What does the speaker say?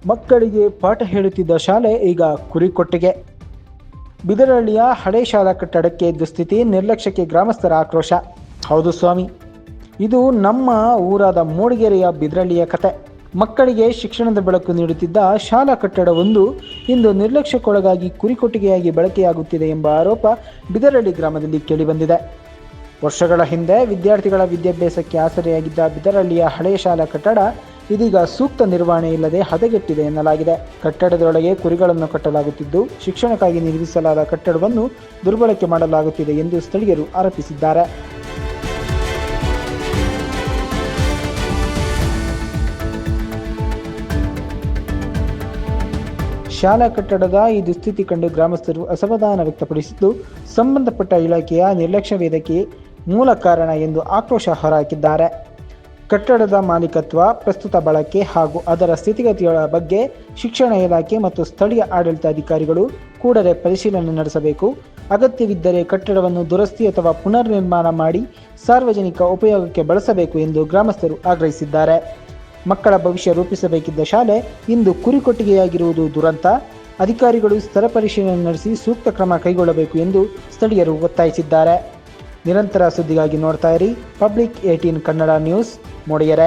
ಮಕ್ಕಳಿಗೆ ಪಾಠ ಹೇಳುತ್ತಿದ್ದ ಶಾಲೆ ಈಗ ಕುರಿಕೊಟ್ಟಿಗೆ. ಬಿದರಹಳ್ಳಿಯ ಹಳೆ ಶಾಲಾ ಕಟ್ಟಡಕ್ಕೆ ದುಸ್ಥಿತಿ, ನಿರ್ಲಕ್ಷ್ಯಕ್ಕೆ ಗ್ರಾಮಸ್ಥರ ಆಕ್ರೋಶ. ಹೌದು ಸ್ವಾಮಿ, ಇದು ನಮ್ಮ ಊರಾದ ಮೂಡಿಗೆರೆಯ ಬಿದರಹಳ್ಳಿಯ ಕತೆ. ಮಕ್ಕಳಿಗೆ ಶಿಕ್ಷಣದ ಬೆಳಕು ನೀಡುತ್ತಿದ್ದ ಶಾಲಾ ಕಟ್ಟಡವೊಂದು ಇಂದು ನಿರ್ಲಕ್ಷ್ಯಕ್ಕೊಳಗಾಗಿ ಕುರಿಕೊಟ್ಟಿಗೆಯಾಗಿ ಬಳಕೆಯಾಗುತ್ತಿದೆ ಎಂಬ ಆರೋಪ ಬಿದರಹಳ್ಳಿ ಗ್ರಾಮದಲ್ಲಿ ಕೇಳಿಬಂದಿದೆ. ವರ್ಷಗಳ ಹಿಂದೆ ವಿದ್ಯಾರ್ಥಿಗಳ ವಿದ್ಯಾಭ್ಯಾಸಕ್ಕೆ ಆಸರೆಯಾಗಿದ್ದ ಬಿದರಹಳ್ಳಿಯ ಹಳೆಯ ಶಾಲಾ ಕಟ್ಟಡ ಇದೀಗ ಸೂಕ್ತ ನಿರ್ವಹಣೆ ಇಲ್ಲದೆ ಹದಗೆಟ್ಟಿದೆ ಎನ್ನಲಾಗಿದೆ. ಕಟ್ಟಡದೊಳಗೆ ಕುರಿಗಳನ್ನು ಕಟ್ಟಲಾಗುತ್ತಿದ್ದು, ಶಿಕ್ಷಣಕ್ಕಾಗಿ ನಿರ್ಮಿಸಲಾದ ಕಟ್ಟಡವನ್ನು ದುರ್ಬಳಕೆ ಮಾಡಲಾಗುತ್ತಿದೆ ಎಂದು ಸ್ಥಳೀಯರು ಆರೋಪಿಸಿದ್ದಾರೆ. ಶಾಲಾ ಕಟ್ಟಡದ ಈ ದುಸ್ಥಿತಿ ಕಂಡು ಗ್ರಾಮಸ್ಥರು ಅಸಮಾಧಾನ ವ್ಯಕ್ತಪಡಿಸಿದ್ದು, ಸಂಬಂಧಪಟ್ಟ ಇಲಾಖೆಯ ನಿರ್ಲಕ್ಷ್ಯವೇದಕ್ಕೆ ಮೂಲ ಕಾರಣ ಎಂದು ಆಕ್ರೋಶ ಹೊರಹಾಕಿದ್ದಾರೆ. ಕಟ್ಟಡದ ಮಾಲೀಕತ್ವ, ಪ್ರಸ್ತುತ ಬಳಕೆ ಹಾಗೂ ಅದರ ಸ್ಥಿತಿಗತಿಗಳ ಬಗ್ಗೆ ಶಿಕ್ಷಣ ಇಲಾಖೆ ಮತ್ತು ಸ್ಥಳೀಯ ಆಡಳಿತಾಧಿಕಾರಿಗಳು ಕೂಡಲೇ ಪರಿಶೀಲನೆ ನಡೆಸಬೇಕು. ಅಗತ್ಯವಿದ್ದರೆ ಕಟ್ಟಡವನ್ನು ದುರಸ್ತಿ ಅಥವಾ ಪುನರ್ ನಿರ್ಮಾಣ ಮಾಡಿ ಸಾರ್ವಜನಿಕ ಉಪಯೋಗಕ್ಕೆ ಬಳಸಬೇಕು ಎಂದು ಗ್ರಾಮಸ್ಥರು ಆಗ್ರಹಿಸಿದ್ದಾರೆ. ಮಕ್ಕಳ ಭವಿಷ್ಯ ರೂಪಿಸಬೇಕಿದ್ದ ಶಾಲೆ ಇಂದು ಕುರಿಕೊಟ್ಟಿಗೆಯಾಗಿರುವುದು ದುರಂತ. ಅಧಿಕಾರಿಗಳು ಸ್ಥಳ ಪರಿಶೀಲನೆ ನಡೆಸಿ ಸೂಕ್ತ ಕ್ರಮ ಕೈಗೊಳ್ಳಬೇಕು ಎಂದು ಸ್ಥಳೀಯರು ಒತ್ತಾಯಿಸಿದ್ದಾರೆ. ನಿರಂತರ ಸುದ್ದಿಗಾಗಿ ನೋಡ್ತಾ ಇರಿ ಪಬ್ಲಿಕ್ 18 ಕನ್ನಡ ನ್ಯೂಸ್, ಮೂಡಿಗೆರೆ.